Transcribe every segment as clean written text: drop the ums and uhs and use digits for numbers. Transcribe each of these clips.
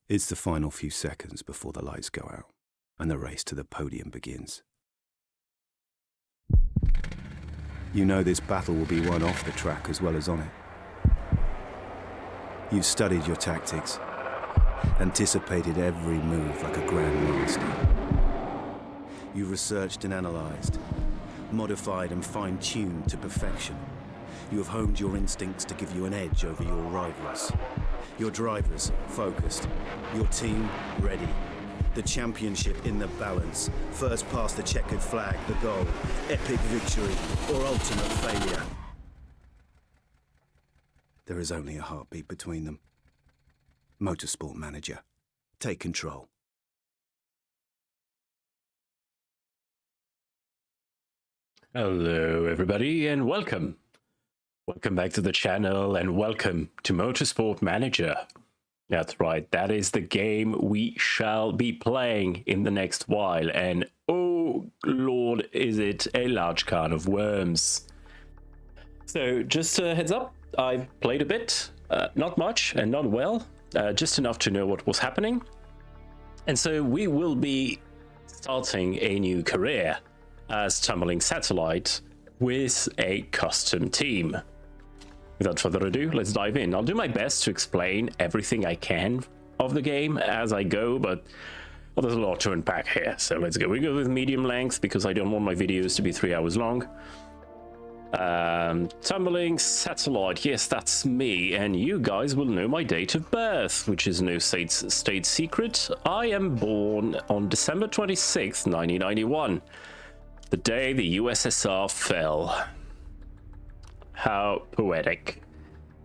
It's the final few seconds before the lights go out and the race to the podium begins. You know this battle will be won off the track as well as on it. You've studied your tactics, anticipated every move like a grandmaster. You've researched and analysed, modified and fine-tuned to perfection. You have honed your instincts to give you an edge over your rivals. Your drivers focused, your team ready. The championship in the balance. First past the checkered flag, the goal. Epic victory or ultimate failure. There is only a heartbeat between them. MotorSport Manager. Take control. Hello everybody and welcome. Welcome back to the channel and welcome to MotorSport Manager. That's right, that is the game we shall be playing in the next while, and oh lord, is it a large can of worms. So just a heads up, I've played a bit, not much and not well, just enough to know what was happening. And so we will be starting a new career as Tumbling Satellite with a custom team. Without further ado, let's dive in. I'll do my best to explain everything I can of the game as I go, but well, there's a lot to unpack here, so let's go. We go with medium length because I don't want my videos to be 3 hours long. Tumbling Satellite, yes, that's me, and you guys will know my date of birth, which is no state secret. I am born on December 26th, 1991, the day the USSR fell. How poetic.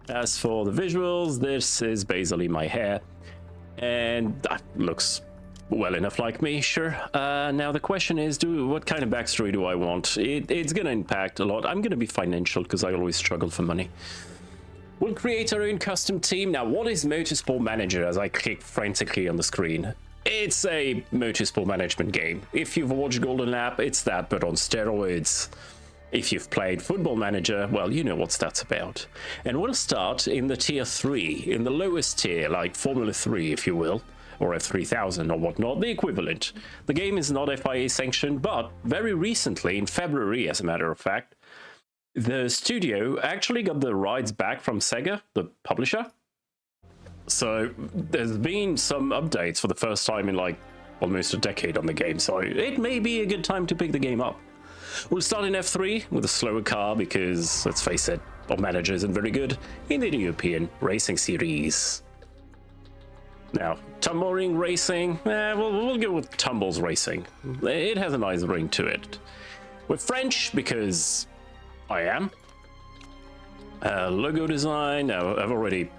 As for the visuals, this is basically my hair, and that looks well enough like me, sure. Now the question is, what kind of backstory do I want? It's gonna impact a lot. I'm gonna be financial because I always struggle for money. We'll create our own custom team. Now, what is MotorSport Manager as I click frantically on the screen? It's a motorsport management game. If you've watched Golden Lap, it's that, but on steroids. If you've played Football Manager, well, you know what that's about. And we'll start in the tier 3, in the lowest tier, like Formula 3, if you will, or F3000 or whatnot, the equivalent. The game is not FIA sanctioned, but very recently, in February, as a matter of fact, the studio actually got the rights back from Sega, the publisher. So there's been some updates for the first time in like almost a decade on the game, so it may be a good time to pick the game up. We'll start in F3 with a slower car because, let's face it, our manager isn't very good in the European Racing Series. Now, tumbling racing, we'll go with Tumbles Racing. It has a nice ring to it. We're French because I am. Logo design, now I've already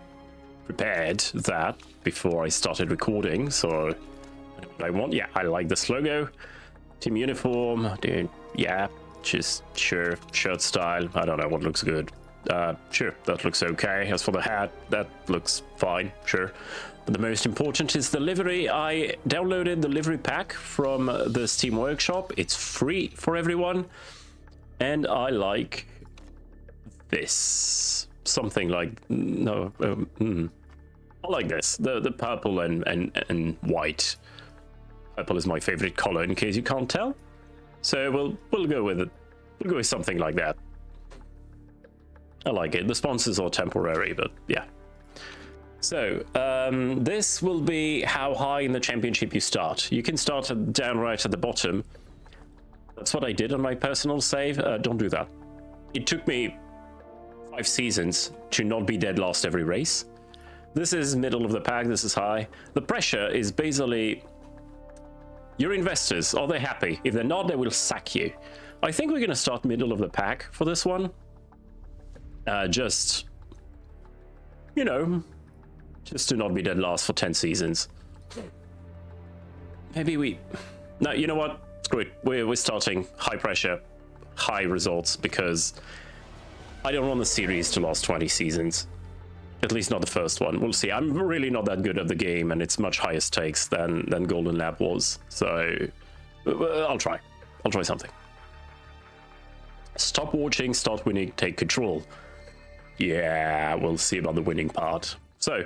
prepared that before I started recording, so what I want, yeah, I like this logo. Team uniform, dude, yeah, just sure, shirt style, I don't know what looks good. Sure, that looks okay. As for the hat, that looks fine, sure. But the most important is the livery. I downloaded the livery pack from the Steam Workshop. It's free for everyone. And I like this. Something like, no, I like this. The purple and white. Purple is my favorite color, in case you can't tell. So we'll go with it. We'll go with something like that. I like it. The sponsors are temporary, but yeah. So this will be how high in the championship you start. You can start down right at the bottom. That's what I did on my personal save. Don't do that. It took me 5 seasons to not be dead last every race. This is middle of the pack. This is high. The pressure is basically your investors. Are they happy? If they're not, they will sack you. I think we're going to start middle of the pack for this one. Just, you know, just to not be dead last for 10 seasons. Maybe we... No, you know what? Screw it. We're starting high pressure, high results, because I don't want the series to last 20 seasons. At least not the first one. We'll see. I'm really not that good at the game, and it's much higher stakes than Golden Lab was. So I'll try. I'll try something. Stop watching, start winning, take control. Yeah, we'll see about the winning part. So,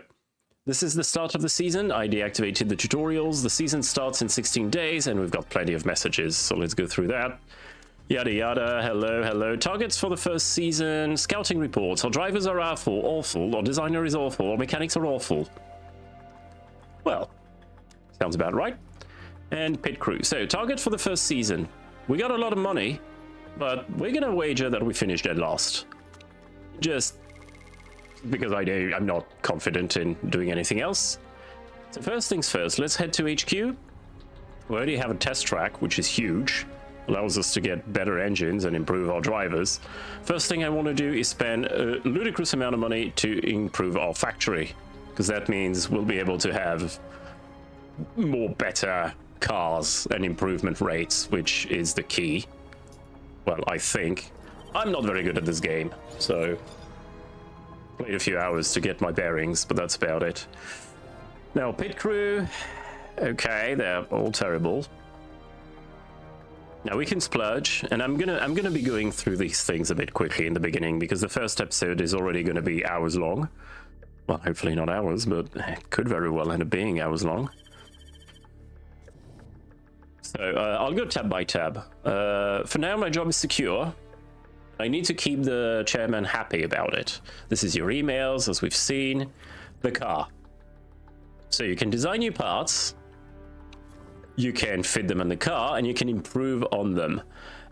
This is the start of the season. I deactivated the tutorials. The season starts in 16 days, and we've got plenty of messages, so let's go through that. Yada yada, hello, hello. Targets for the first season, scouting reports. Our drivers are awful, our designer is awful, our mechanics are awful. Well, sounds about right. And pit crew. So, target for the first season. We got a lot of money, but we're gonna wager that we finish dead last. Just because I'm not confident in doing anything else. So first things first, let's head to HQ. We already have a test track, which is huge. Allows us to get better engines and improve our drivers. First thing I want to do is spend a ludicrous amount of money to improve our factory, because that means we'll be able to have more better cars and improvement rates, which is the key. Well, I think. I'm not very good at this game, so played a few hours to get my bearings, but that's about it. Now, pit crew. Okay, they're all terrible. Now we can splurge, and I'm gonna be going through these things a bit quickly in the beginning because the first episode is already gonna be hours long. Well, hopefully not hours, but it could very well end up being hours long. So I'll go tab by tab. For now, my job is secure. I need to keep the chairman happy about it. This is your emails, as we've seen. The car. So you can design new parts. You can fit them in the car, and you can improve on them.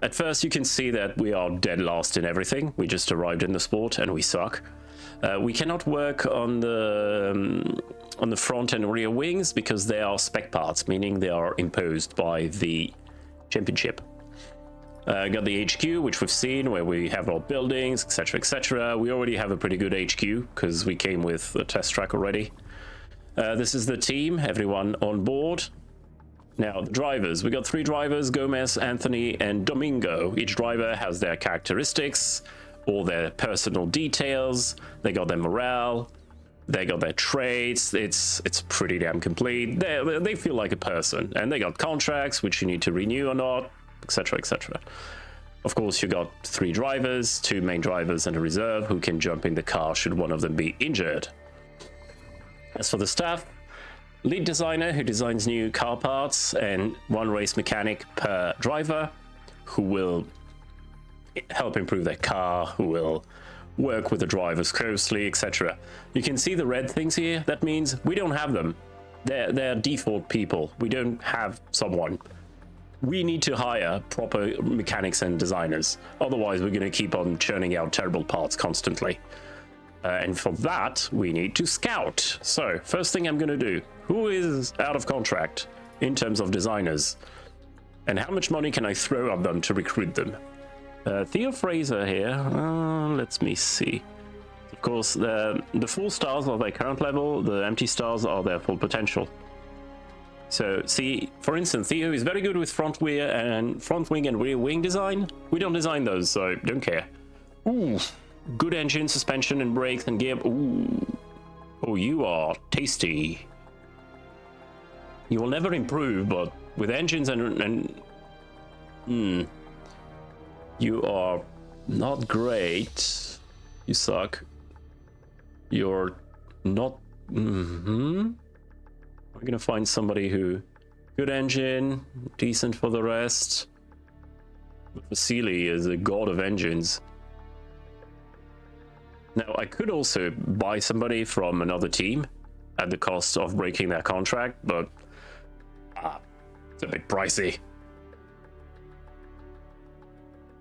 At first, you can see that we are dead last in everything. We just arrived in the sport, and we suck. We cannot work on the front and rear wings because they are spec parts, meaning they are imposed by the championship. Got the HQ, which we've seen, where we have our buildings, etc., etc. We already have a pretty good HQ because we came with a test track already. This is the team, everyone on board. Now, the drivers. We got 3 drivers, Gomez, Anthony, and Domingo. Each driver has their characteristics, all their personal details. They got their morale. They got their traits. It's pretty damn complete. They feel like a person. And they got contracts, which you need to renew or not, etc., etc. Of course, you got 3 drivers, 2 main drivers, and a reserve who can jump in the car should one of them be injured. As for the staff, lead designer who designs new car parts and 1 race mechanic per driver who will help improve their car, who will work with the drivers closely, etc. You can see the red things here. That means we don't have them. They're default people. We don't have someone. We need to hire proper mechanics and designers. Otherwise, we're going to keep on churning out terrible parts constantly. And for that, we need to scout. So, first thing I'm going to do, who is out of contract in terms of designers? And how much money can I throw at them to recruit them? Theo Fraser here, let me see. Of course, the full stars are their current level, the empty stars are their full potential. So, see, for instance, Theo is very good with front wing and rear wing design. We don't design those, so don't care. Ooh. Good engine, suspension, and brakes, and gear. Ooh. Oh, you are tasty. You will never improve, but with engines you are not great. You suck. You're not. We're gonna find somebody who good engine, decent for the rest. Vasily is a god of engines. Now, I could also buy somebody from another team at the cost of breaking their contract, but it's a bit pricey.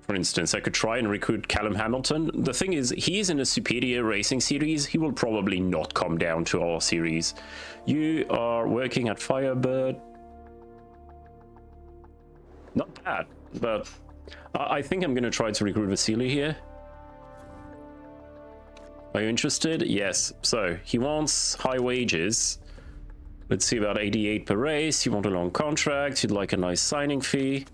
For instance, I could try and recruit Callum Hamilton. The thing is, he's in a superior racing series. He will probably not come down to our series. You are working at Firebird. Not bad, but I think I'm going to try to recruit Vasily here. Are you interested? Yes. So, he wants high wages. Let's see, about 88 per race. You want a long contract. You'd like a nice signing fee.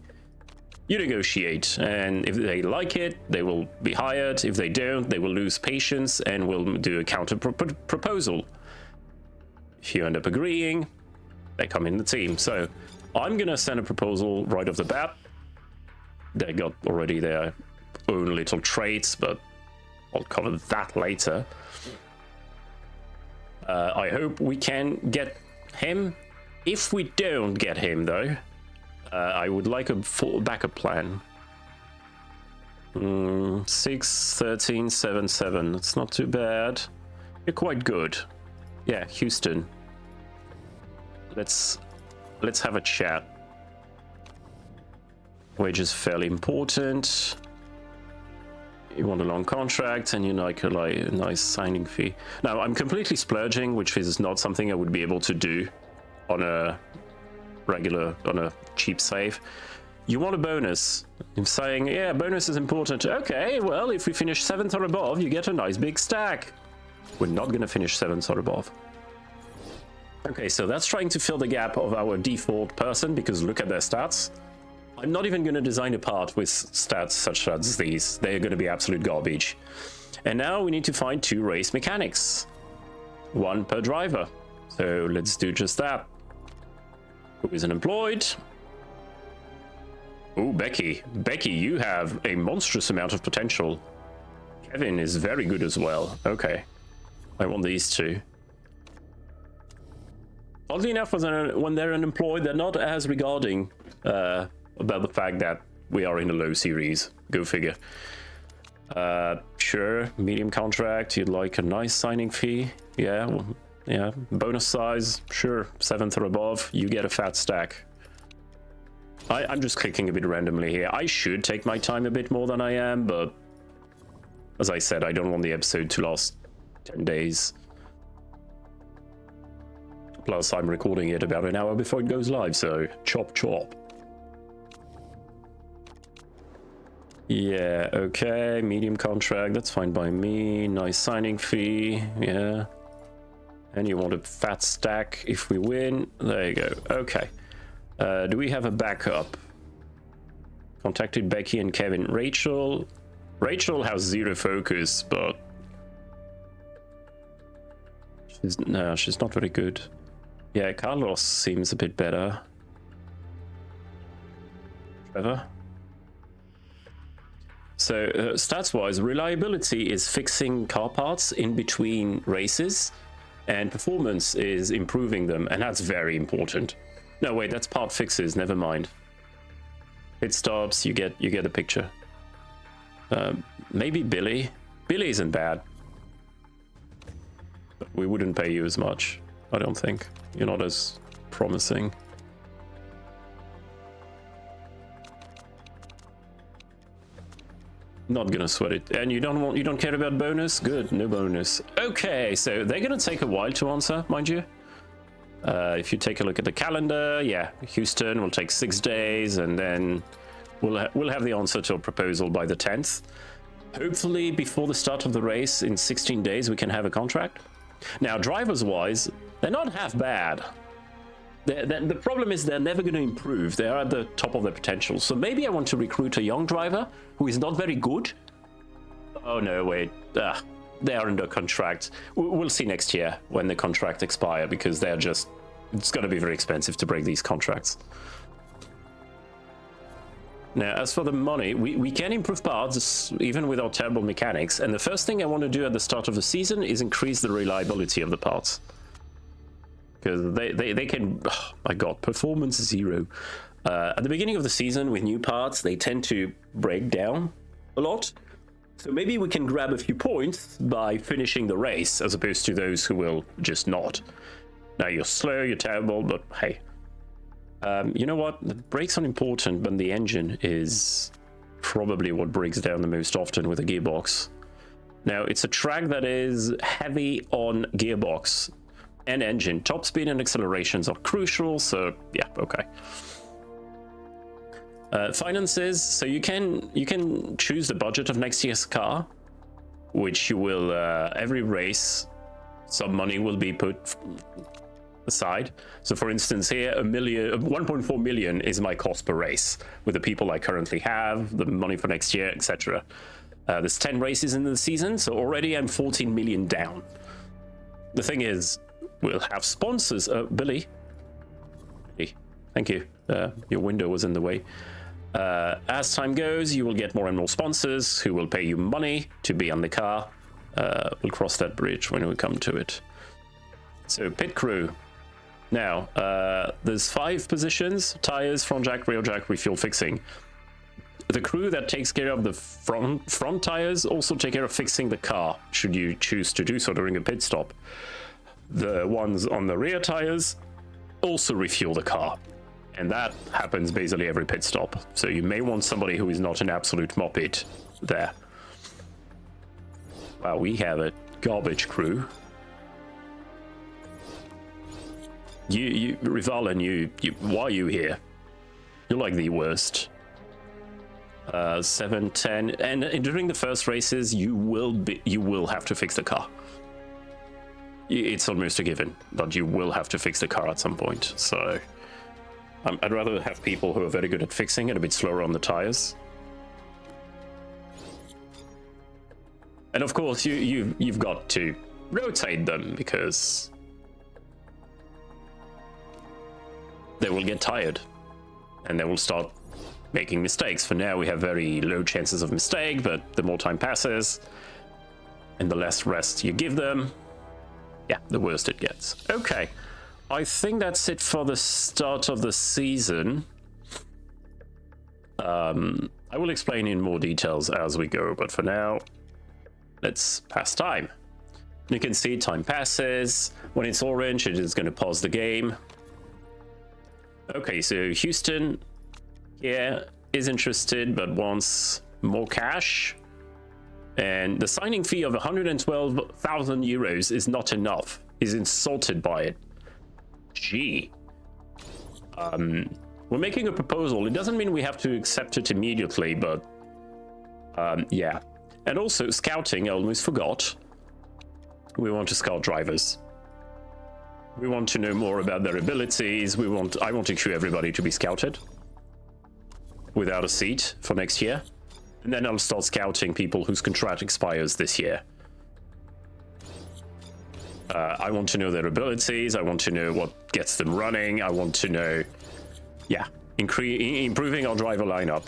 You negotiate, and if they like it, they will be hired. If they don't, they will lose patience and will do a counter proposal. If you end up agreeing, they come in the team. So, I'm going to send a proposal right off the bat. They got already their own little traits, but I'll cover that later. I hope we can get him. If we don't get him, though, I would like a full backup plan. 6, 13, 7, 7. It's not too bad. You're quite good. Yeah, Houston. Let's have a chat. Wage is fairly important. You want a long contract and you like a nice signing fee. Now, I'm completely splurging, which is not something I would be able to do on a cheap save. You want a bonus. I'm saying, yeah, bonus is important. Okay, well, if we finish 7th or above, you get a nice big stack. We're not going to finish 7th or above. Okay, so that's trying to fill the gap of our default person, because look at their stats. I'm not even going to design a part with stats such as these. They're going to be absolute garbage. And now we need to find 2 race mechanics. 1 per driver. So let's do just that. Who is unemployed? Oh, Becky. Becky, you have a monstrous amount of potential. Kevin is very good as well. Okay. I want these 2. Oddly enough, when they're unemployed, they're not as regarding about the fact that we are in a low series. Go figure. Sure, medium contract. You'd like a nice signing fee. Yeah, well, yeah. Bonus size. Sure, 7th or above. You get a fat stack. I'm just clicking a bit randomly here. I should take my time a bit more than I am, but as I said, I don't want the episode to last 10 days. Plus, I'm recording it about an hour before it goes live, so chop chop. Yeah, okay, medium contract, that's fine by me. Nice signing fee, yeah. And you want a fat stack if we win. There you go, okay. Do we have a backup? Contacted Becky and Kevin. Rachel has 0 focus, but she's not very good. Yeah, Carlos seems a bit better. Trevor? So, stats-wise, reliability is fixing car parts in between races, and performance is improving them, and that's very important. No, wait, that's part fixes, never mind. Pit stops, you get the picture. Maybe Billy. Billy isn't bad. But we wouldn't pay you as much, I don't think. You're not as promising. Not gonna sweat it. And you don't care about bonus? Good, no bonus. Okay, so they're gonna take a while to answer, mind you. If you take a look at the calendar, yeah, Houston will take 6 days, and then we'll have the answer to a proposal by the 10th. Hopefully, before the start of the race in 16 days, we can have a contract. Now, drivers-wise, they're not half bad. The problem is they're never going to improve. They are at the top of their potential. So maybe I want to recruit a young driver who is not very good. Oh no, wait. They are under contract. We'll see next year when the contract expire, because they're just... It's going to be very expensive to break these contracts. Now, as for the money, we can improve parts even without terrible mechanics. And the first thing I want to do at the start of the season is increase the reliability of the parts. Because they can... Oh my god, performance 0. At the beginning of the season with new parts, they tend to break down a lot. So maybe we can grab a few points by finishing the race, as opposed to those who will just not. Now, you're slow, you're terrible, but hey. You know what? The brakes are important, but the engine is probably what breaks down the most often with a gearbox. Now, it's a track that is heavy on gearbox and engine. Top speed and accelerations are crucial, so yeah, okay. Finances, so you can choose the budget of next year's car, which you will every race some money will be put aside. So for instance here, 1.4 million is my cost per race with the people I currently have, the money for next year, etc. There's 10 races in the season, so already I'm 14 million down. The thing is, we'll have sponsors. Billy, thank you. Your window was in the way. As time goes, you will get more and more sponsors who will pay you money to be on the car. We'll cross that bridge when we come to it. So, pit crew. Now, there's 5 positions: tires, front jack, rear jack, refuel, fixing. The crew that takes care of the front tires also take care of fixing the car, should you choose to do so during a pit stop. The ones on the rear tires also refuel the car, and that happens basically every pit stop. So you may want somebody who is not an absolute moped there. Wow, we have a garbage crew. Rivalen, why are you here? You're like the worst. 7, 10, and during the first races, you will have to fix the car. It's almost a given, but you will have to fix the car at some point. So I'd rather have people who are very good at fixing and a bit slower on the tires. And of course, you've got to rotate them because they will get tired and they will start making mistakes. For now, we have very low chances of mistake, but the more time passes and the less rest you give them, yeah, the worse it gets. Okay, I think that's it for the start of the season. I will explain in more details as we go, but for now, let's pass time. You can see time passes. When it's orange, it is going to pause the game. Okay, so Houston, yeah, is interested but wants more cash. And the signing fee of 112,000 euros is not enough. He's insulted by it. Gee. We're making a proposal. It doesn't mean we have to accept it immediately, but yeah. And also scouting, I almost forgot. We want to scout drivers. We want to know more about their abilities. I want to queue everybody to be scouted without a seat for next year. And then I'll start scouting people whose contract expires this year. I want to know their abilities. I want to know what gets them running. I want to know, yeah, improving our driver lineup.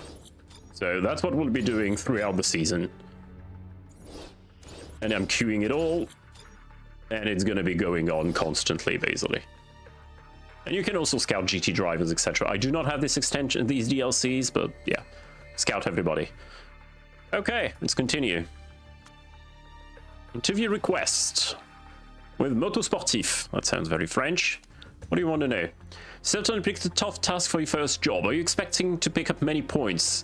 So that's what we'll be doing throughout the season. And I'm queuing it all. And it's going to be going on constantly, basically. And you can also scout GT drivers, etc. I do not have this extension, these DLCs, but yeah, scout everybody. Okay, let's continue. Interview request with MotorSportif. That sounds very French. What do you want to know? Certainly picked a tough task for your first job. Are you expecting to pick up many points?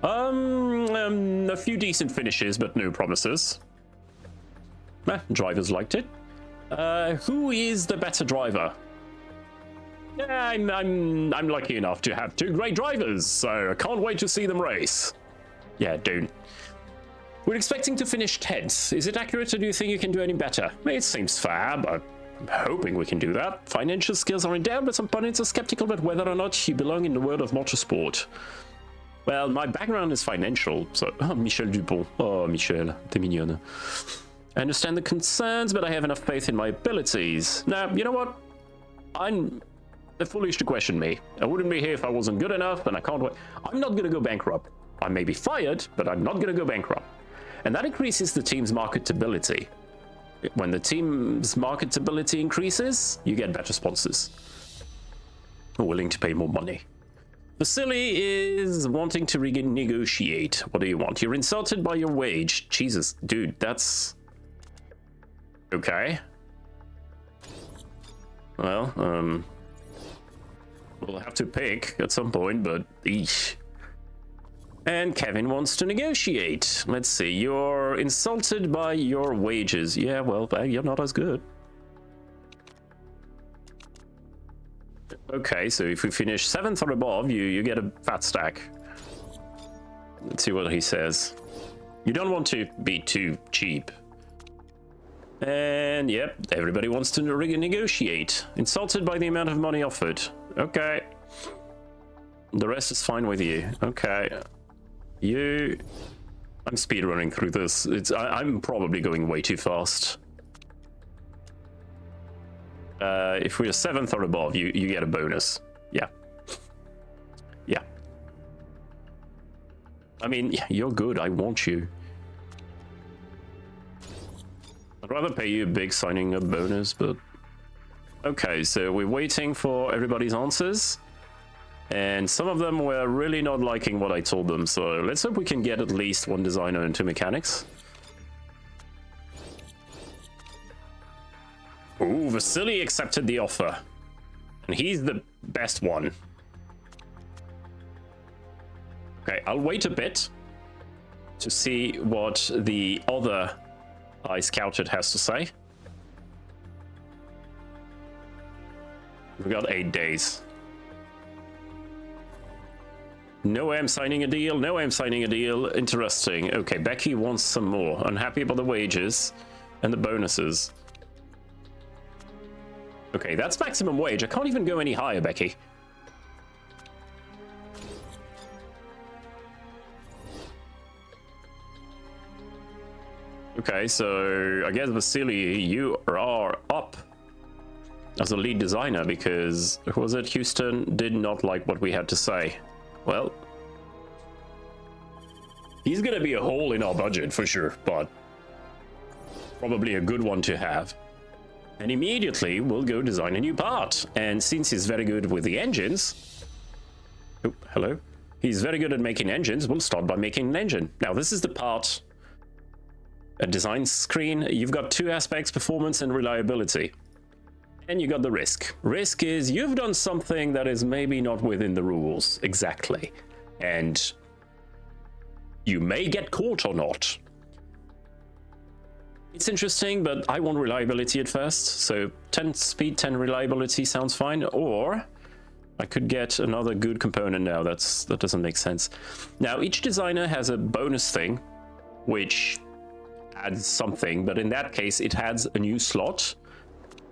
A few decent finishes, but no promises. Drivers liked it. Who is the better driver? Yeah, I'm lucky enough to have 2 great drivers, so I can't wait to see them race. Yeah, don't. We're expecting to finish 10th. Is it accurate, or do you think you can do any better? It seems fair, but I'm hoping we can do that. Financial skills are in doubt, but some pundits are skeptical about whether or not you belong in the world of motorsport. Well, my background is financial, so... Oh, Michel Dupont. Oh, Michel, t'es mignonne. I understand the concerns, but I have enough faith in my abilities. Now, you know what? They're foolish to question me. I wouldn't be here if I wasn't good enough, and I can't wait. I'm not going to go bankrupt. I may be fired, but I'm not going to go bankrupt. And that increases the team's marketability. When the team's marketability increases, you get better sponsors who are willing to pay more money. Vasily is wanting to renegotiate. What do you want? You're insulted by your wage. Jesus, dude, that's... Okay. Well, we'll have to pick at some point, but eesh. And Kevin wants to negotiate. Let's see, you're insulted by your wages. Yeah, well, you're not as good. Okay, so if we finish 7th or above, you get a fat stack. Let's see what he says. You don't want to be too cheap. And yep, everybody wants to negotiate. Insulted by the amount of money offered. Okay. The rest is fine with you. Okay. I'm speedrunning through this. I'm probably going way too fast. If we're 7th or above, you get a bonus. Yeah. Yeah. I mean, you're good. I want you. I'd rather pay you a big signing up bonus, but Okay, so we're waiting for everybody's answers. And some of them were really not liking what I told them. So let's hope we can get at least one designer and 2 mechanics. Ooh, Vasily accepted the offer. And he's the best one. Okay, I'll wait a bit to see what the other I scouted has to say. We've got 8 days. No way I'm signing a deal. No way I'm signing a deal. Interesting. Okay, Becky wants some more. Unhappy about the wages and the bonuses. Okay, that's maximum wage. I can't even go any higher, Becky. Okay, so I guess Vasily, you are up as a lead designer because, who was it? Houston did not like what we had to say. Well, he's gonna be a hole in our budget for sure, but probably a good one to have. And immediately we'll go design a new part. And since he's very good with the engines, oh, hello, he's very good at making engines, we'll start by making an engine. Now this is the part, a design screen. You've got 2 aspects, performance and reliability. And you got the risk. Risk is you've done something that is maybe not within the rules exactly. And you may get caught or not. It's interesting, but I want reliability at first. So 10 speed, 10 reliability sounds fine. Or I could get another good component now. That doesn't make sense. Now, each designer has a bonus thing, which adds something. But in that case, it adds a new slot.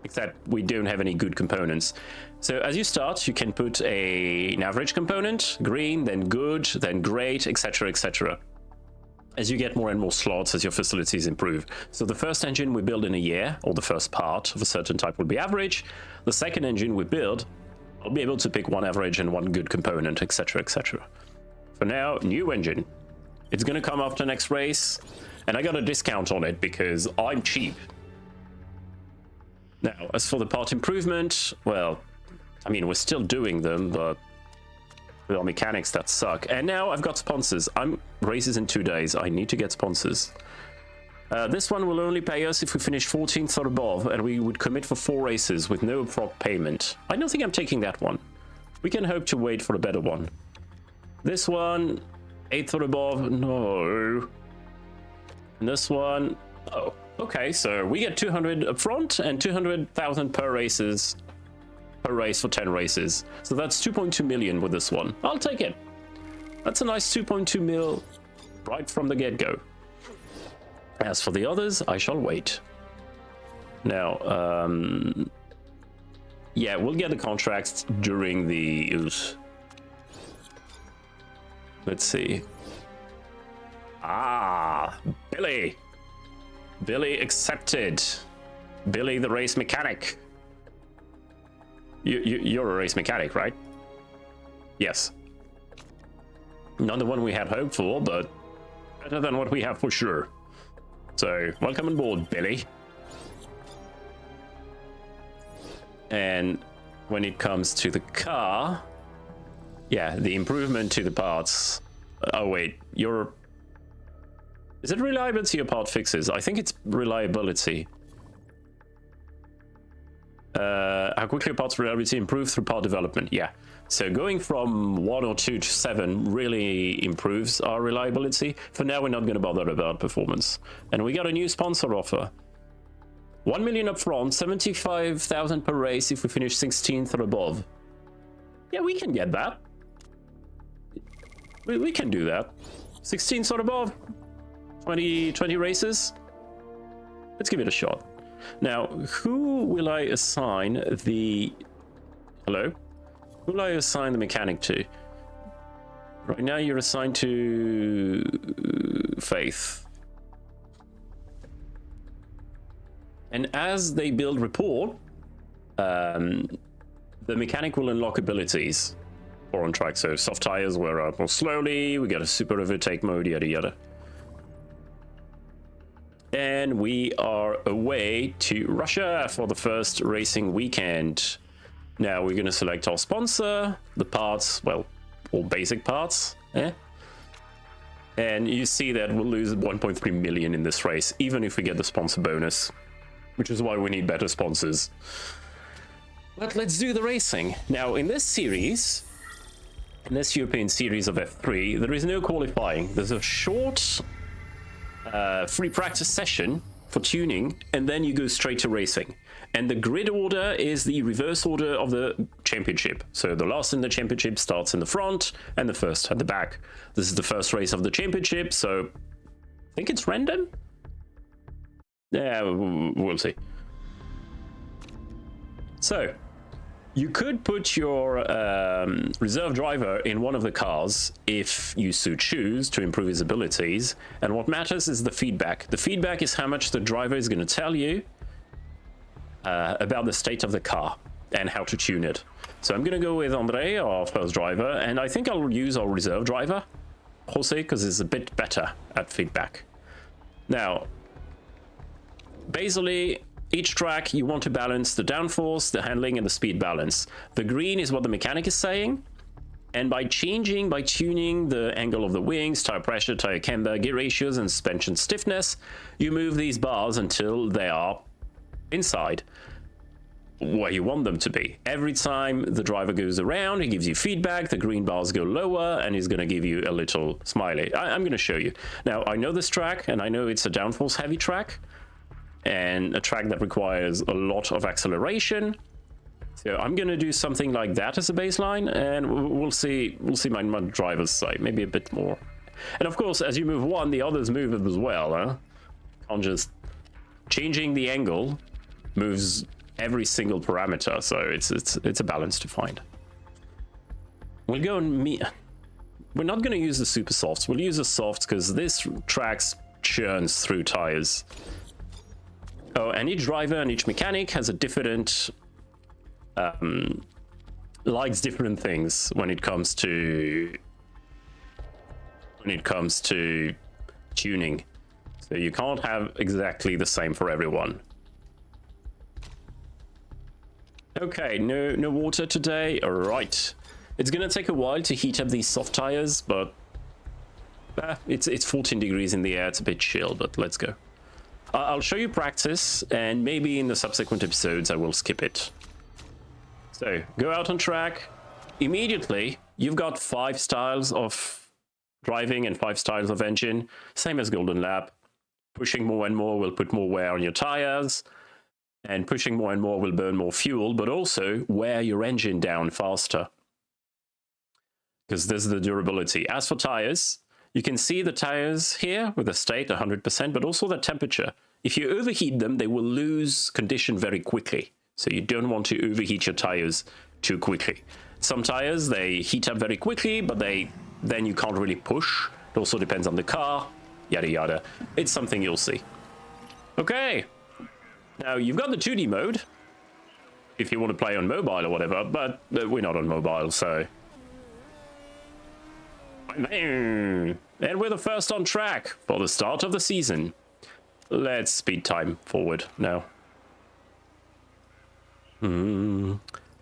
Except we don't have any good components. So as you start, you can put an average component, green, then good, then great, etc., etc. As you get more and more slots as your facilities improve. So the first engine we build in a year, or the first part of a certain type will be average. The second engine we build, I'll be able to pick 1 average and 1 good component, etc., etc. For now, new engine. It's gonna come after next race, and I got a discount on it because I'm cheap. Now, as for the part improvement, well, I mean, we're still doing them, but with our mechanics that suck. And now I've got sponsors. I'm races in 2 days. I need to get sponsors. This one will only pay us if we finish 14th or above, and we would commit for 4 races with no upfront payment. I don't think I'm taking that one. We can hope to wait for a better one. This one, 8th or above, no. And this one, oh. Okay, so we get 200 up front and 200,000 per race for 10 races. So that's 2.2 million with this one. I'll take it. That's a nice 2.2 mil right from the get-go. As for the others, I shall wait. Now, yeah, we'll get the contracts during the... Let's see. Ah, Billy. Billy accepted. Billy, the race mechanic. You're a race mechanic, right? Yes. Not the one we had hoped for, but better than what we have for sure. So, welcome on board, Billy. And when it comes to the car, yeah, the improvement to the parts. Oh wait, you're... Is it reliability or part fixes? I think it's reliability. How quickly parts reliability improve through part development. Yeah. So going from 1 or 2 to 7 really improves our reliability. For now, we're not going to bother about performance. And we got a new sponsor offer. 1 million up front, 75,000 per race if we finish 16th or above. Yeah, we can get that. We can do that. 16th or above. 20 races. Let's give it a shot. Now, who will I assign the... Hello? Who will I assign the mechanic to? Right now you're assigned to... Faith. And as they build rapport, the mechanic will unlock abilities for on track. So soft tires wear out more slowly, we get a super overtake mode, yada yada. And and we are away to Russia for the first racing weekend. Now we're going to select our sponsor, the parts, well, all basic parts, and you see that we'll lose 1.3 million in this race, even if we get the sponsor bonus, which is why we need better sponsors. But let's do the racing. Now, in this series, in this European series of F3, there is no qualifying. There's a short free practice session for tuning, and then you go straight to racing. And the grid order is the reverse order of the championship. So the last in the championship starts in the front, and the first at the back. This is the first race of the championship, so I think it's random? Yeah, we'll see. So, you could put your reserve driver in one of the cars if you so choose to improve his abilities. And what matters is the feedback. The feedback is how much the driver is going to tell you about the state of the car and how to tune it. So I'm going to go with Andre, our first driver, and I think I'll use our reserve driver, Jose, because he's a bit better at feedback. Now, basically, each track, you want to balance the downforce, the handling, and the speed balance. The green is what the mechanic is saying. And by tuning the angle of the wings, tire pressure, tire camber, gear ratios, and suspension stiffness, you move these bars until they are inside where you want them to be. Every time the driver goes around, he gives you feedback, the green bars go lower, and he's going to give you a little smiley. I'm going to show you. Now, I know this track, and I know it's a downforce heavy track, and a track that requires a lot of acceleration. So I'm going to do something like that as a baseline, and we'll see my driver's side, maybe a bit more. And of course, as you move one, the others move as well. Huh? Can't just changing the angle moves every single parameter, so it's a balance to find. We'll go and we're not going to use the super softs. We'll use the softs because this track churns through tires. Oh, and each driver and each mechanic has a different likes different things when it comes to tuning. So you can't have exactly the same for everyone. Okay, no water today. All right. It's gonna take a while to heat up these soft tires, but it's 14 degrees in the air. It's a bit chill, but let's go. I'll show you practice, and maybe in the subsequent episodes I will skip it. So, go out on track. Immediately, you've got 5 styles of driving and 5 styles of engine. Same as Golden Lap. Pushing more and more will put more wear on your tires, and pushing more and more will burn more fuel, but also wear your engine down faster. Because there's the durability. As for tires, you can see the tires here with the state 100%, but also the temperature. If you overheat them, they will lose condition very quickly. So you don't want to overheat your tires too quickly. Some tires, they heat up very quickly, but then you can't really push. It also depends on the car, yada yada. It's something you'll see. Okay. Now, you've got the 2D mode, if you want to play on mobile or whatever, but we're not on mobile, so... And we're the first on track for the start of the season. Let's speed time forward now.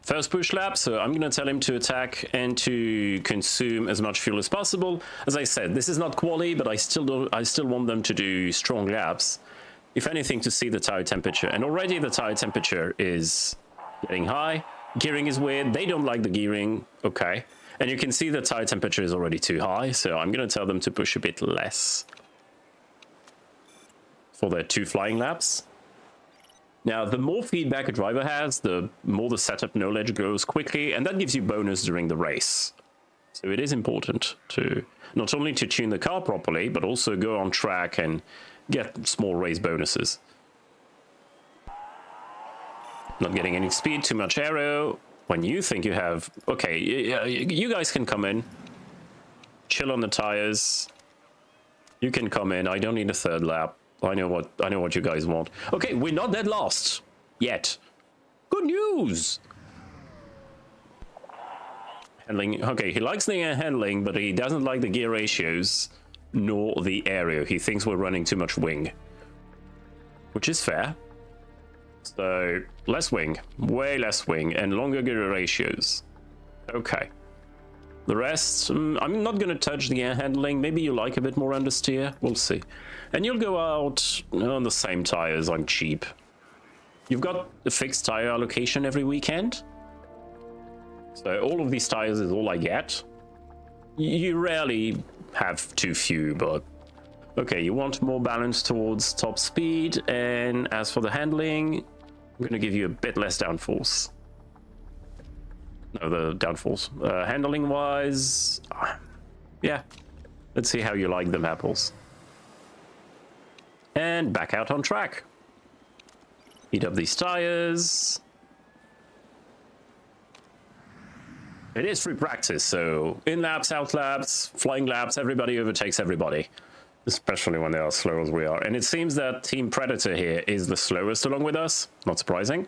First push lap, so I'm going to tell him to attack and to consume as much fuel as possible. As I said, this is not quali, but I still want them to do strong laps. If anything, to see the tire temperature. And already the tire temperature is getting high. Gearing is weird. They don't like the gearing. Okay. And you can see the tire temperature is already too high, so I'm going to tell them to push a bit less for their 2 flying laps. Now, the more feedback a driver has, the more the setup knowledge grows quickly, and that gives you bonus during the race. So it is important to not only to tune the car properly, but also go on track and get small race bonuses. Not getting any speed, too much aero. When you think you have... Okay, you guys can come in. Chill on the tires. You can come in. I don't need a 3rd lap. I know what you guys want. Okay, we're not dead last. Yet. Good news! Handling... Okay, he likes the handling, but he doesn't like the gear ratios, nor the aero. He thinks we're running too much wing. which is fair. So less wing, way less wing, and longer gear ratios. Okay. The rest, I'm not going to touch the air handling. Maybe you like a bit more understeer. We'll see. And you'll go out on the same tires. I'm cheap. You've got a fixed tire allocation every weekend. So all of these tires is all I get. You rarely have too few, but... Okay, you want more balance towards top speed. And as for the handling, I'm going to give you a bit less downforce. No, the downforce. Handling-wise, yeah. Let's see how you like them apples. And back out on track. Heat up these tires. It is free practice, so in laps, out laps, flying laps, everybody overtakes everybody. Especially when they are slow as we are. And it seems that Team Predator here is the slowest along with us. Not surprising.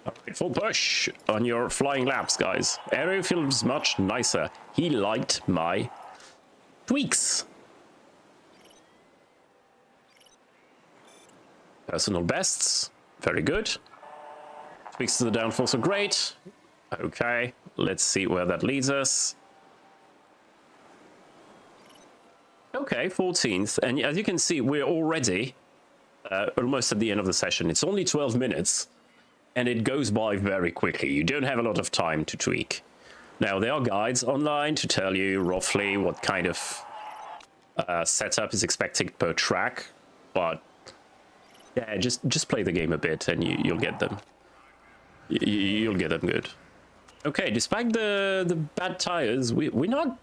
Okay, full push on your flying laps, guys. Aero feels much nicer. He liked my tweaks. Personal bests, very good. Tweaks to the downforce are great. Okay, let's see where that leads us. Okay, 14th, and as you can see, we're already almost at the end of the session. It's only 12 minutes, and it goes by very quickly. You don't have a lot of time to tweak. Now, there are guides online to tell you roughly what kind of setup is expected per track, but yeah, just play the game a bit, and you'll get them. You'll get them good. Okay, despite the bad tires, we're not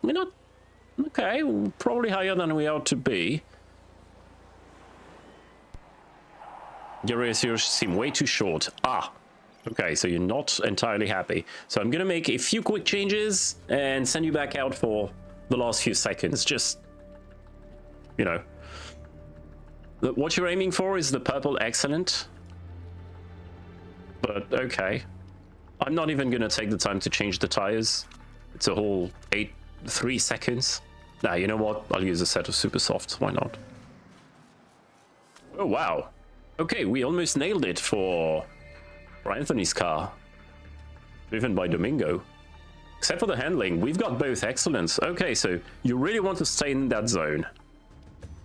okay. We're probably higher than we ought to be. Your ratios seem way too short. Ah, okay, so you're not entirely happy. So I'm gonna make a few quick changes and send you back out for the last few seconds. Just, you know, what you're aiming for is the purple excellent. But okay, I'm not even gonna take the time to change the tires. It's a whole 3 seconds. Nah, you know what? I'll use a set of super softs. Why not? Oh wow. Okay, we almost nailed it for Anthony's car. Driven by Domingo. Except for the handling, we've got both excellence. Okay, so you really want to stay in that zone.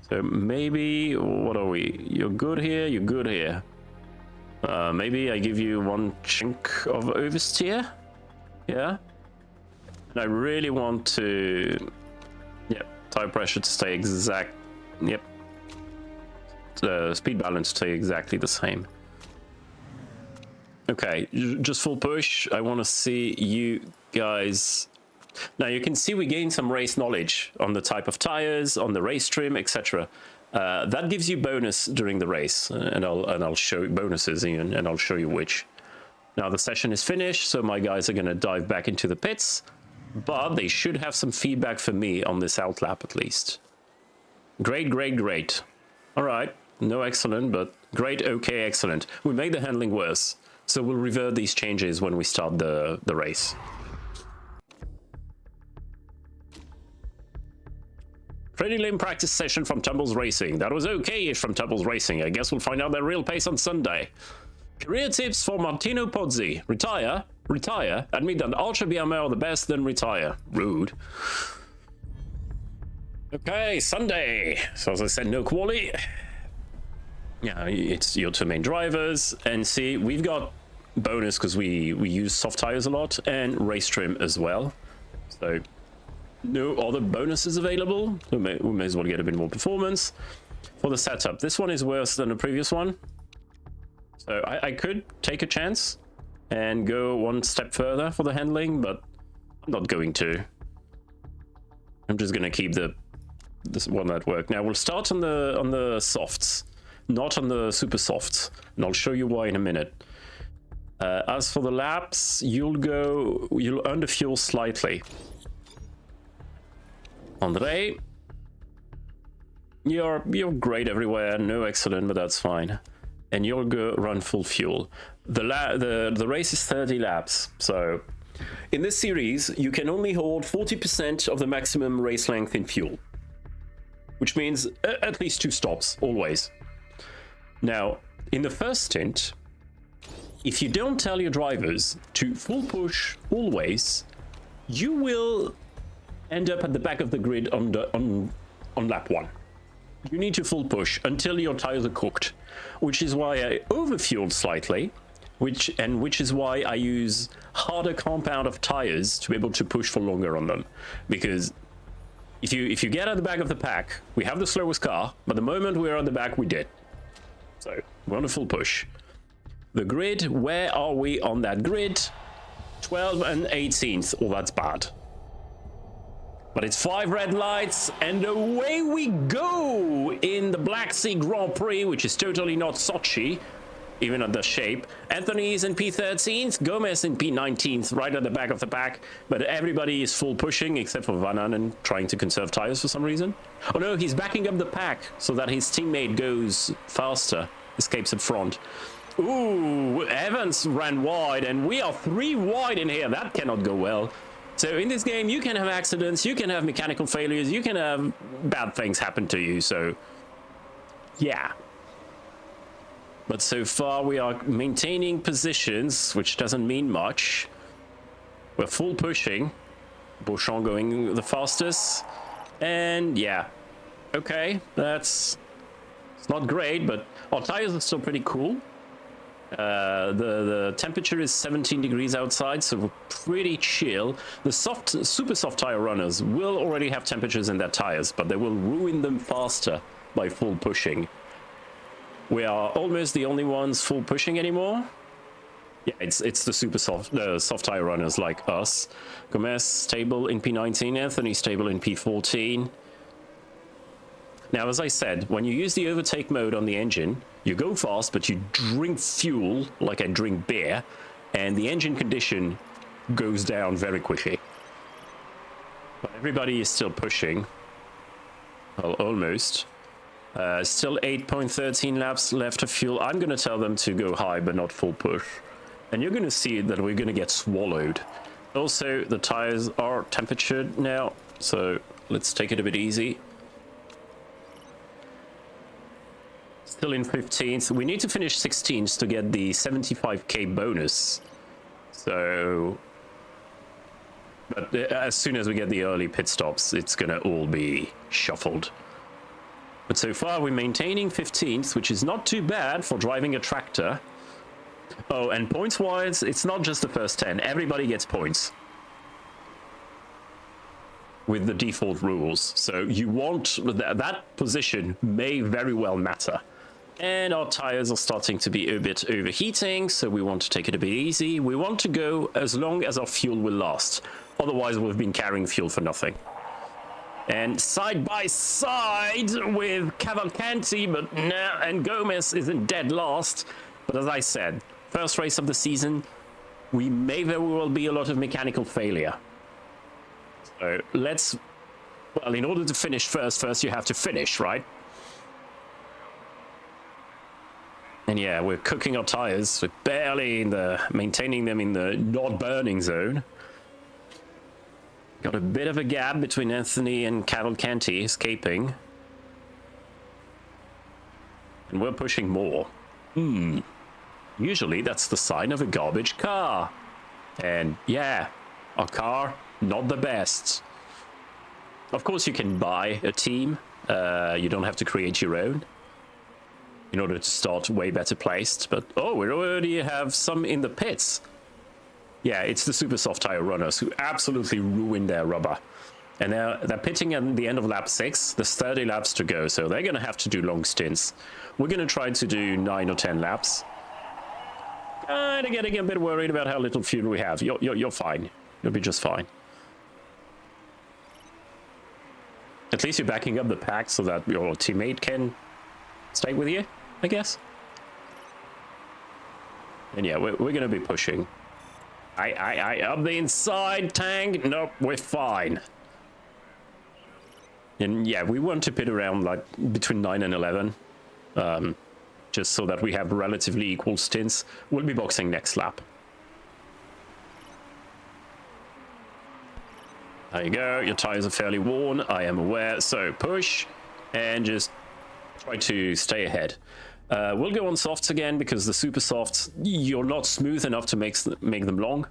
So maybe, what are we? You're good here, you're good here. Maybe I give you one chink of oversteer. Yeah. And I really want to... Yep, tire pressure to stay exact... Yep. The speed balance stay exactly the same. Okay, just full push. I want to see you guys. Now you can see we gain some race knowledge on the type of tires, on the race trim, etc. That gives you bonus during the race, and I'll show bonuses even, and I'll show you which. Now the session is finished, so my guys are going to dive back into the pits, but they should have some feedback for me on this out lap at least. Great, great, great. All right. No excellent, but great, okay, excellent. We made the handling worse, so we'll revert these changes when we start the race. Pretty lame practice session from Tumbles Racing. That was okay-ish from Tumbles Racing. I guess we'll find out their real pace on Sunday. Career tips for Martino Pozzi. Retire? Retire? Admit that Ultra BMR are the best, then retire. Rude. Okay, Sunday. So as I said, no quali. Yeah, it's your two main drivers, and see, we've got bonus because we use soft tires a lot, and race trim as well. So no other bonuses available. We may as well get a bit more performance. For the setup, this one is worse than the previous one. So I could take a chance and go one step further for the handling, but I'm not going to. I'm just gonna keep this one that worked. Now we'll start on the softs. Not on the super softs, and I'll show you why in a minute. As for the laps, you'll earn the fuel slightly. Andre, you're great everywhere, no excellent, but that's fine. And you'll go run full fuel. The race is 30 laps, so in this series you can only hold 40% of the maximum race length in fuel, which means at least 2 stops always. Now, in the first stint, if you don't tell your drivers to full push always, you will end up at the back of the grid on lap 1. You need to full push until your tires are cooked, which is why I overfueled slightly, which is why I use harder compound of tires to be able to push for longer on them. Because if you get at the back of the pack, we have the slowest car, but the moment we're at the back, we did. So we're on a full push. The grid, where are we on that grid? 12 and 18th. Oh, that's bad. But it's 5 red lights, and away we go in the Black Sea Grand Prix, which is totally not Sochi, even at the shape. Anthony is in P13th, Gomez in P19th, right at the back of the pack, but everybody is full pushing except for Van Anen trying to conserve tires for some reason. Oh no, he's backing up the pack so that his teammate goes faster, escapes up front. Ooh, Evans ran wide, and we are 3 wide in here. That cannot go well. So in this game, you can have accidents, you can have mechanical failures, you can have bad things happen to you, so yeah. But so far we are maintaining positions, which doesn't mean much. We're full pushing. Beauchamp going the fastest. And yeah, okay, it's not great, but our tires are still pretty cool. The temperature is 17 degrees outside, so we're pretty chill. The super soft tire runners will already have temperatures in their tires, but they will ruin them faster by full pushing. We are almost the only ones full pushing anymore. Yeah, it's the super soft tire runners like us. Gomez stable in P19, Anthony stable in P14. Now, as I said, when you use the overtake mode on the engine, you go fast, but you drink fuel like I drink beer, and the engine condition goes down very quickly. But everybody is still pushing. Well, almost. Still 8.13 laps left of fuel. I'm going to tell them to go high, but not full push. And you're going to see that we're going to get swallowed. Also, the tires are temperatured now, so let's take it a bit easy. Still in 15th. We need to finish 16th to get the 75k bonus. So, but as soon as we get the early pit stops, it's gonna all be shuffled. But so far we're maintaining 15th, which is not too bad for driving a tractor. Oh, and points wise, it's not just the first 10. Everybody gets points with the default rules. So you want that position may very well matter. And our tires are starting to be a bit overheating, so we want to take it a bit easy. We want to go as long as our fuel will last. Otherwise, we've been carrying fuel for nothing. And side by side with Cavalcanti, but nah, and Gomez isn't dead last. But as I said, first race of the season, we may very well be a lot of mechanical failure. So let's, well, in order to finish first you have to finish, right? And yeah, we're cooking our tires. We're barely maintaining them in the not burning zone. Got a bit of a gap between Anthony and Cavalcanti escaping. And we're pushing more. Usually that's the sign of a garbage car. And yeah, our car, not the best. Of course you can buy a team. You don't have to create your own in order to start way better placed. But oh, we already have some in the pits. Yeah, it's the super soft tire runners who absolutely ruin their rubber. And they're pitting at the end of lap 6. There's 30 laps to go, so they're going to have to do long stints. We're going to try to do 9 or 10 laps. Kind of getting a bit worried about how little fuel we have. You're fine. You'll be just fine. At least you're backing up the pack so that your teammate can stay with you, I guess. And yeah, we're going to be pushing. Up the inside tank. Nope, we're fine. And yeah, we want to pit around like between 9 and 11. Just so that we have relatively equal stints. We'll be boxing next lap. There you go. Your tires are fairly worn. I am aware. So push and just try to stay ahead. We'll go on softs again because the super softs, you're not smooth enough to make them long.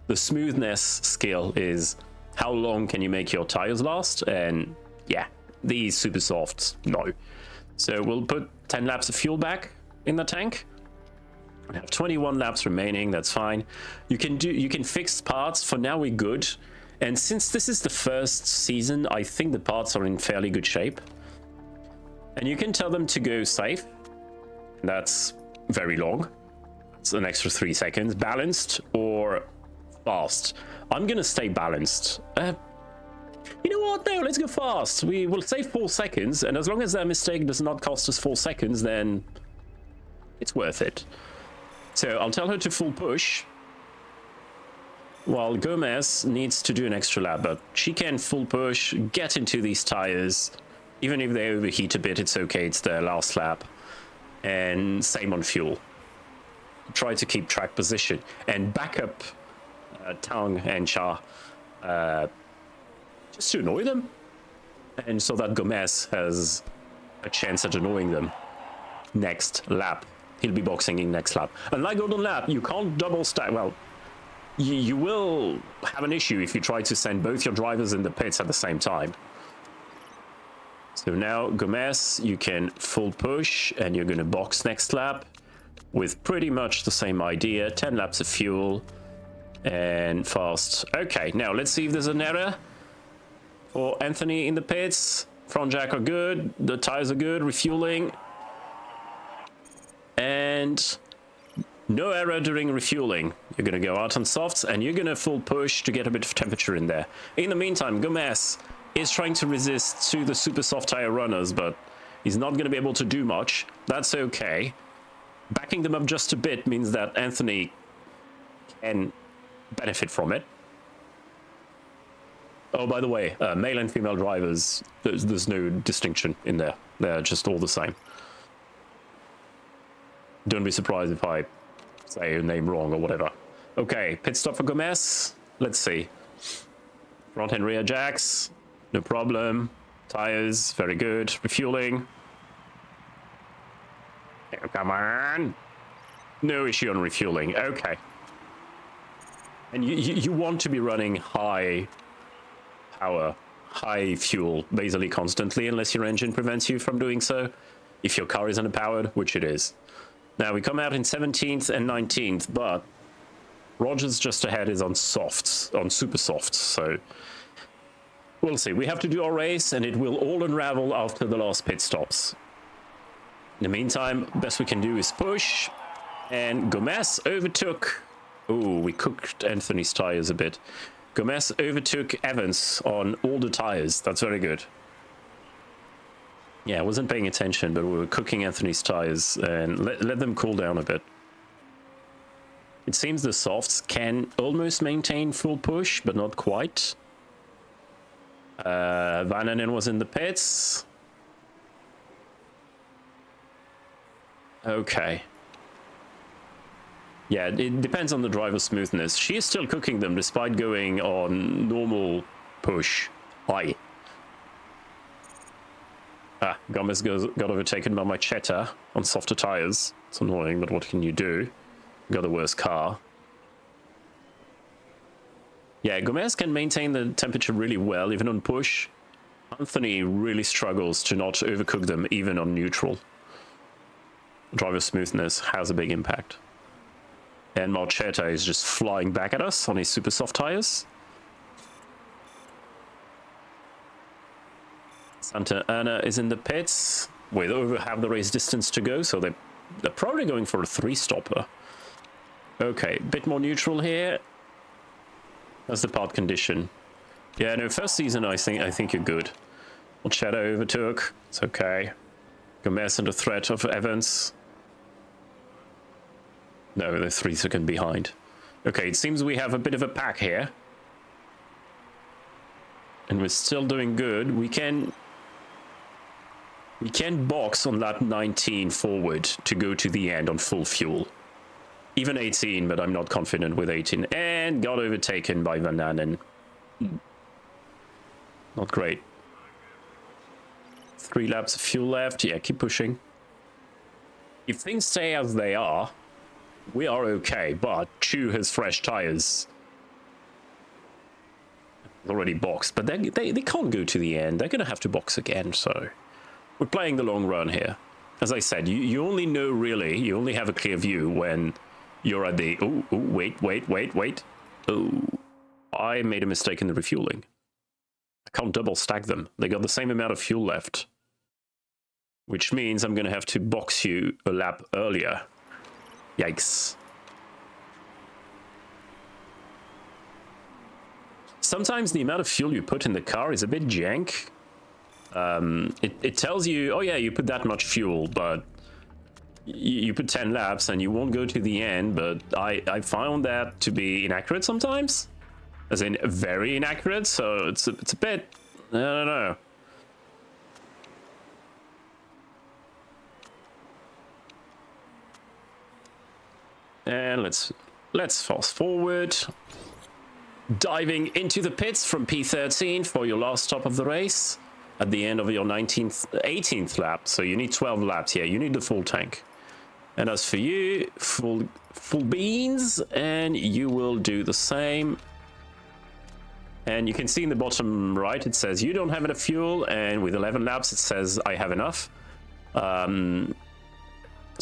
The smoothness skill is how long can you make your tires last, and yeah, these super softs, no. So we'll put 10 laps of fuel back in the tank. We have 21 laps remaining, that's fine. You can fix parts. For now we're good. And since this is the first season, I think the parts are in fairly good shape. And you can tell them to go safe. That's very long. It's an extra 3 seconds. Balanced or fast. I'm gonna stay balanced. You know what? No, let's go fast. We will save 4 seconds, and as long as that mistake does not cost us 4 seconds, then it's worth it. So I'll tell her to full push, while Gomez needs to do an extra lap, but she can full push, get into these tires. Even if they overheat a bit, it's okay, it's their last lap. And same on fuel. Try to keep track position and back up Tang and Cha just to annoy them, and so that Gomez has a chance at annoying them next lap. He'll be boxing in next lap. Unlike Golden Lap, you can't double stack. Well, you will have an issue if you try to send both your drivers in the pits at the same time. So now Gomez, you can full push and you're going to box next lap with pretty much the same idea. 10 laps of fuel and fast. Okay, now let's see if there's an error for Anthony in the pits. Front jack are good, the tires are good, refueling. And no error during refueling. You're going to go out on softs and you're going to full push to get a bit of temperature in there. In the meantime, Gomez is trying to resist to the super soft tire runners, but he's not going to be able to do much. That's okay. Backing them up just a bit means that Anthony can benefit from it. Oh, by the way, male and female drivers, there's no distinction in there. They're just all the same. Don't be surprised if I say your name wrong or whatever. Okay, pit stop for Gomez. Let's see. Front and rear jacks, no problem. Tires, very good. Refueling. Oh, come on. No issue on refueling. Okay. And you want to be running high power, high fuel, basically constantly, unless your engine prevents you from doing so. If your car is underpowered, which it is. Now, we come out in 17th and 19th, but Rogers just ahead is on softs, on super softs, so we'll see. We have to do our race, and it will all unravel after the last pit stops. In the meantime, best we can do is push, and Gomez overtook... Oh, we cooked Anthony's tires a bit. Gomez overtook Evans on all the tires. That's very good. Yeah, I wasn't paying attention, but we were cooking Anthony's tires and let them cool down a bit. It seems the softs can almost maintain full push, but not quite. Vananen was in the pits. Okay. Yeah, it depends on the driver's smoothness. She is still cooking them despite going on normal push. High. Ah, Gomez got overtaken by my Cheetah on softer tires. It's annoying, but what can you do? Got a worse car. Yeah, Gomez can maintain the temperature really well, even on push. Anthony really struggles to not overcook them, even on neutral. Driver smoothness has a big impact. And Marchetta is just flying back at us on his super soft tires. Santa Ana is in the pits with over half the race distance to go, so they're probably going for a 3-stopper. Okay, bit more neutral here. That's the part condition. Yeah, no, first season I think you're good. Marchetta overtook. It's okay. Gomez under threat of Evans. No, they're 3 seconds behind. Okay, it seems we have a bit of a pack here. And we're still doing good. We can box on lap 19 forward to go to the end on full fuel. Even 18, but I'm not confident with 18. And got overtaken by Vananen. Not great. 3 laps of fuel left. Yeah, keep pushing. If things stay as they are, we are okay, but Chu has fresh tires. Already boxed, but they can't go to the end. They're going to have to box again, so we're playing the long run here. As I said, you only know, really, you only have a clear view when you're at the... Oh, wait. Oh, I made a mistake in the refueling. I can't double stack them. They got the same amount of fuel left, which means I'm going to have to box you a lap earlier. Yikes. Sometimes the amount of fuel you put in the car is a bit jank. It tells you, oh yeah, you put that much fuel, but you put 10 laps and you won't go to the end, but I found that to be inaccurate sometimes. As in, very inaccurate, so it's a bit, I don't know. And let's fast forward. Diving into the pits from P13 for your last stop of the race at the end of your 18th lap. So you need 12 laps here. You need the full tank. And as for you, full beans, and you will do the same. And you can see in the bottom right, it says you don't have enough fuel, and with 11 laps, it says I have enough. So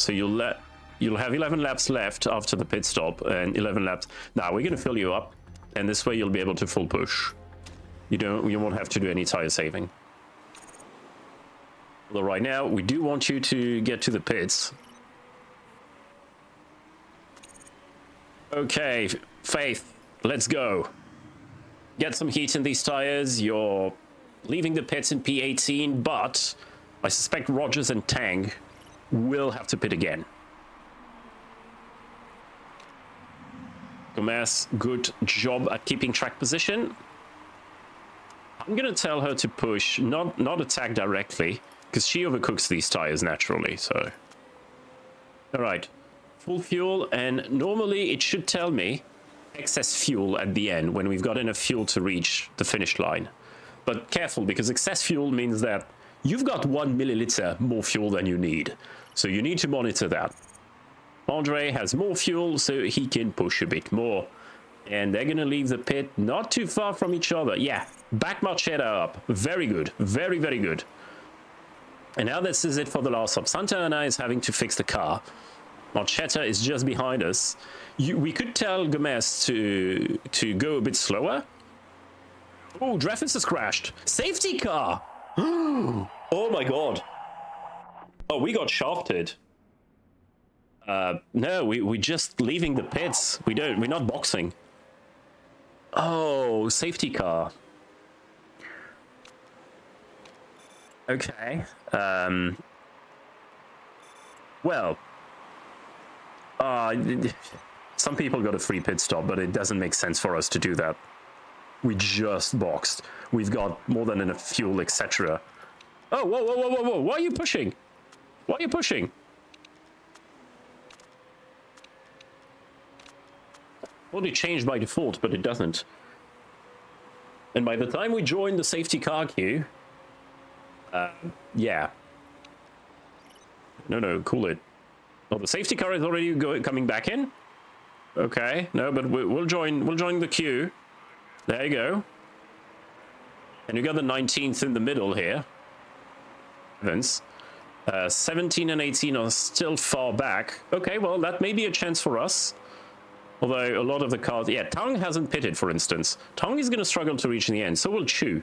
you'll have 11 laps left after the pit stop, and 11 laps. Now we're going to fill you up. And this way you'll be able to full push. You won't have to do any tire saving. Although right now, we do want you to get to the pits. Okay, Faith, let's go. Get some heat in these tires. You're leaving the pits in P18, but I suspect Rogers and Tang will have to pit again. Gomez, good job at keeping track position. I'm gonna tell her to push, not attack directly, because she overcooks these tires naturally, so. All right, full fuel, and normally it should tell me excess fuel at the end when we've got enough fuel to reach the finish line. But careful, because excess fuel means that you've got 1 milliliter more fuel than you need. So you need to monitor that. Andre has more fuel, so he can push a bit more. And they're going to leave the pit not too far from each other. Yeah, back Marchetta up. Very good. Very, very good. And now this is it for the last stop. Santa Ana is having to fix the car. Marchetta is just behind us. We could tell Gomez to go a bit slower. Oh, Dreyfus has crashed. Safety car! Oh my god. Oh, we got shafted. No, we're just leaving the pits. We're not boxing. Oh, safety car. Okay. Well, some people got a free pit stop, but it doesn't make sense for us to do that. We just boxed. We've got more than enough fuel, etc. Oh, whoa. Why are you pushing? Why are you pushing? Well, it changed by default, but it doesn't. And by the time we join the safety car queue... yeah. No, cool it. Oh, the safety car is already coming back in? Okay, no, but we'll join the queue. There you go. And you got the 19th in the middle here. Evans. 17 and 18 are still far back. Okay, well, that may be a chance for us. Although a lot of the cars... Yeah, Tang hasn't pitted, for instance. Tang is going to struggle to reach the end, so will Chu.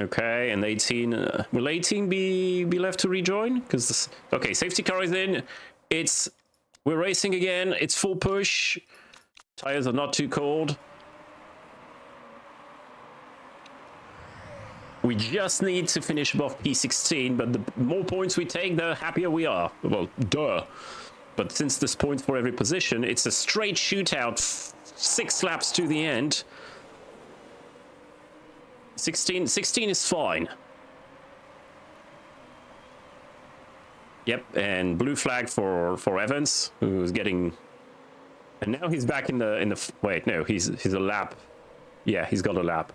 Okay, and 18... will 18 be left to rejoin? Because okay, safety car is in. We're racing again. It's full push. Tires are not too cold. We just need to finish above P16, but the more points we take, the happier we are. Well, duh. But since there's points for every position, it's a straight shootout, 6 laps to the end. 16 is fine. Yep, and blue flag for Evans, who's getting... And now he's back in the... Wait, no, he's a lap. Yeah, he's got a lap.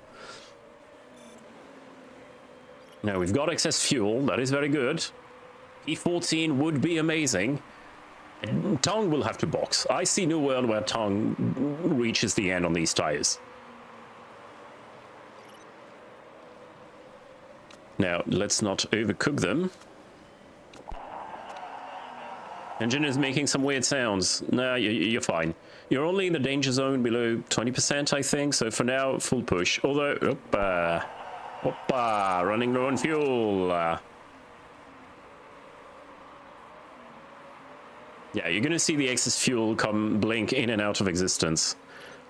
Now, we've got excess fuel. That is very good. E14 would be amazing. And Tong will have to box. I see no world where Tong reaches the end on these tires. Now, let's not overcook them. Engine is making some weird sounds. No, you're fine. You're only in the danger zone below 20%, I think. So for now, full push. Although, Hoppa, running low on fuel. Yeah, you're gonna see the excess fuel come blink in and out of existence.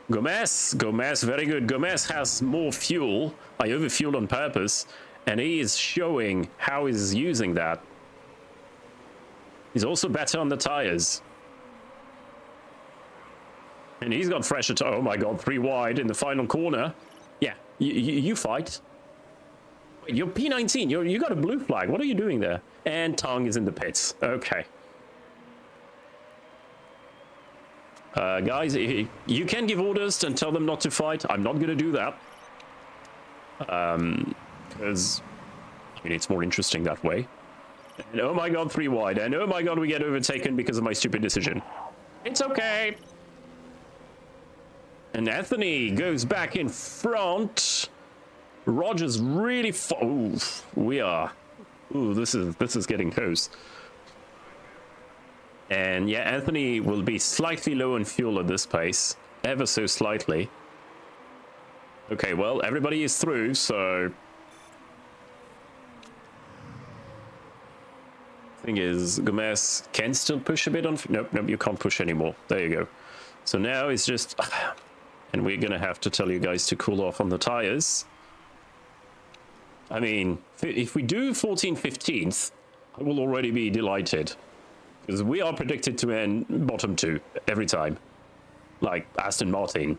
Gomez, very good. Gomez has more fuel. I overfueled on purpose, and he is showing how he's using that. He's also better on the tires. And he's got fresher tires. Oh my god, 3 wide in the final corner. Yeah, you fight. Wait, you're P19. You got a blue flag. What are you doing there? And Tong is in the pits. Okay. Guys, you can give orders and tell them not to fight. I'm not going to do that. Because, I mean, it's more interesting that way. And oh my god, 3 wide. And oh my god, we get overtaken because of my stupid decision. It's okay. And Anthony goes back in front. Roger's really Ooh, we are. Ooh, this is getting close. And yeah, Anthony will be slightly low on fuel at this pace. Ever so slightly. Okay, well, everybody is through, so... Thing is, Gomez can still push a bit on... Nope, you can't push anymore. There you go. So now it's just... And we're gonna have to tell you guys to cool off on the tires. I mean, if we do 14th, 15th, I will already be delighted. Because we are predicted to end bottom 2 every time. Like Aston Martin.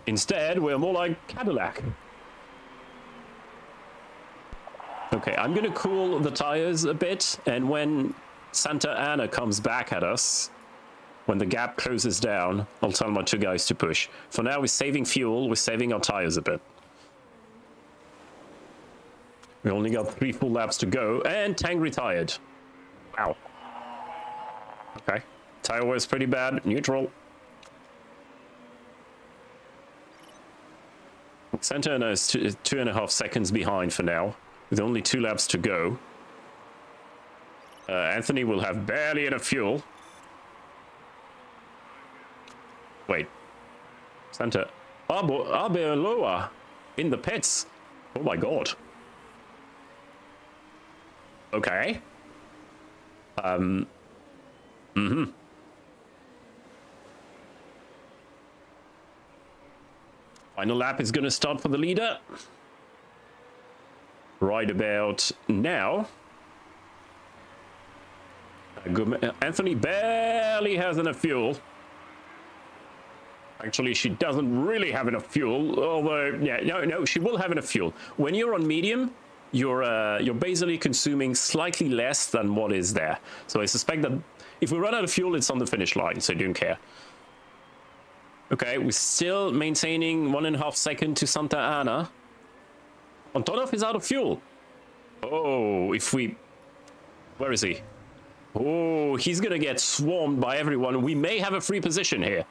Instead, we're more like Cadillac. Okay, I'm gonna cool the tires a bit, and when Santa Ana comes back at us, when the gap closes down, I'll tell my 2 guys to push. For now, we're saving fuel, we're saving our tires a bit. We only got 3 full laps to go, and Tang retired. Wow. Okay. Tire wear is pretty bad. Neutral. Santa Ana is 2.5 seconds behind for now, with only 2 laps to go. Anthony will have barely enough fuel. Wait. Santa. Arbeloa in the pits. Oh my god. Okay. Final lap is going to start for the leader. Right about now. Anthony barely has enough fuel. Actually, she doesn't really have enough fuel. Although, yeah, no, she will have enough fuel. When you're on medium, you're basically consuming slightly less than what is there. So I suspect that if we run out of fuel, it's on the finish line, so don't care. Okay, we're still maintaining 1.5 seconds to Santa Ana. Antonov is out of fuel. Oh, if we... Where is he? Oh, he's gonna get swarmed by everyone. We may have a free position here.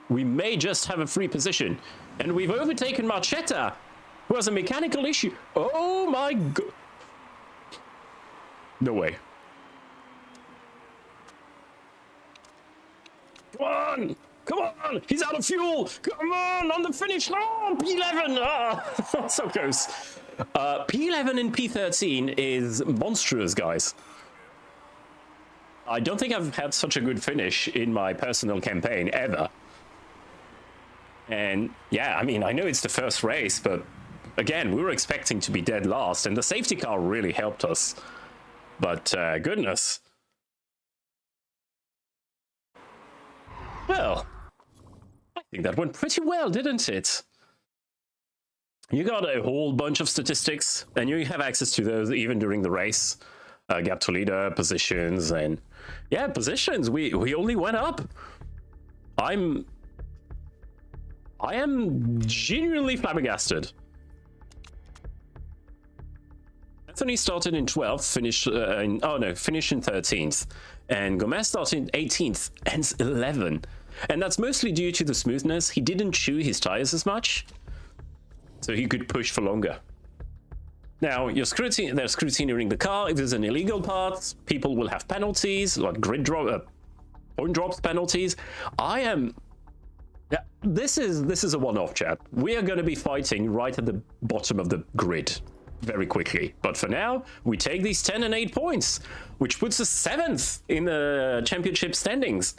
We may just have a free position. And we've overtaken Marchetta, who has a mechanical issue. Oh my god. No way. Come on! Come on! He's out of fuel! Come on the finish line! Oh, P11! Ah, so close. P11 and P13 is monstrous, guys. I don't think I've had such a good finish in my personal campaign ever. And yeah, I mean, I know it's the first race, but again, we were expecting to be dead last, and the safety car really helped us. But goodness. Well, I think that went pretty well, didn't it? You got a whole bunch of statistics, and you have access to those even during the race. Gap to leader, positions, and yeah, positions. We only went up. I am genuinely flabbergasted. Anthony started in 12th, finished finished in 13th. And Gomez started in 18th and 11th. And that's mostly due to the smoothness. He didn't chew his tires as much, so he could push for longer. Now, they're scrutinizing the car. If there's an illegal part, people will have penalties, like grid drop, point drops penalties. This is a one-off, chat. We are going to be fighting right at the bottom of the grid very quickly. But for now, we take these 10 and 8 points, which puts us 7th in the championship standings.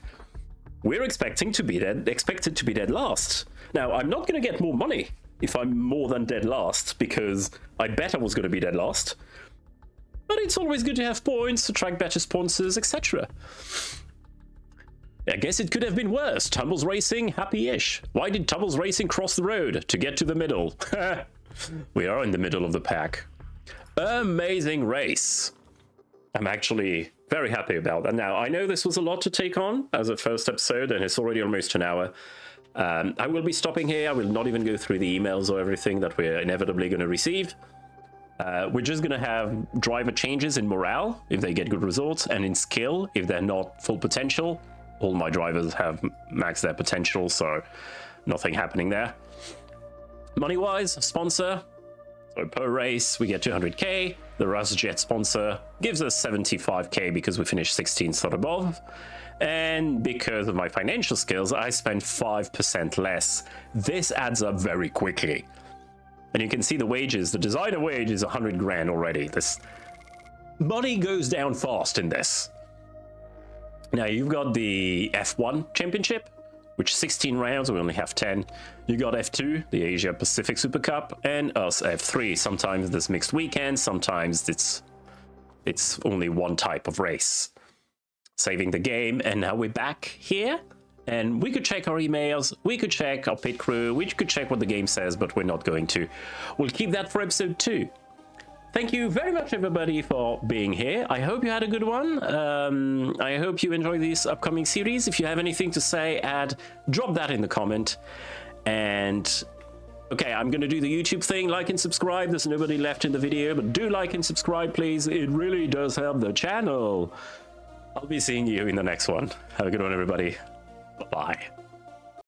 We're expected to be dead last. Now, I'm not going to get more money if I'm more than dead last, because I bet I was going to be dead last. But it's always good to have points, attract better sponsors, etc. I guess it could have been worse. Tumbles Racing, happy-ish. Why did Tumbles Racing cross the road? To get to the middle. We are in the middle of the pack. Amazing race. I'm actually very happy about that. Now, I know this was a lot to take on as a first episode, and it's already almost an hour. I will be stopping here. I will not even go through the emails or everything that we're inevitably going to receive. We're just going to have driver changes in morale if they get good results, and in skill if they're not full potential. All my drivers have maxed their potential, so nothing happening there. Money-wise, sponsor. So per race, we get 200k. The RusJet sponsor gives us 75k because we finished 16th or above. And because of my financial skills, I spend 5% less. This adds up very quickly. And you can see the wages. The designer wage is 100 grand already. This money goes down fast in this. Now, you've got the F1 championship, which 16 rounds, we only have 10. You got F2, the Asia Pacific Super Cup, and us F3. Sometimes there's mixed weekends, sometimes it's only one type of race. Saving the game, and now we're back here. And we could check our emails, we could check our pit crew, we could check what the game says, but we're not going to. We'll keep that for episode 2. Thank you very much, everybody, for being here. I hope you had a good one. I hope you enjoy this upcoming series. If you have anything to say, drop that in the comment. And okay, I'm going to do the YouTube thing. Like and subscribe. There's nobody left in the video, but do like and subscribe, please. It really does help the channel. I'll be seeing you in the next one. Have a good one, everybody. Bye-bye.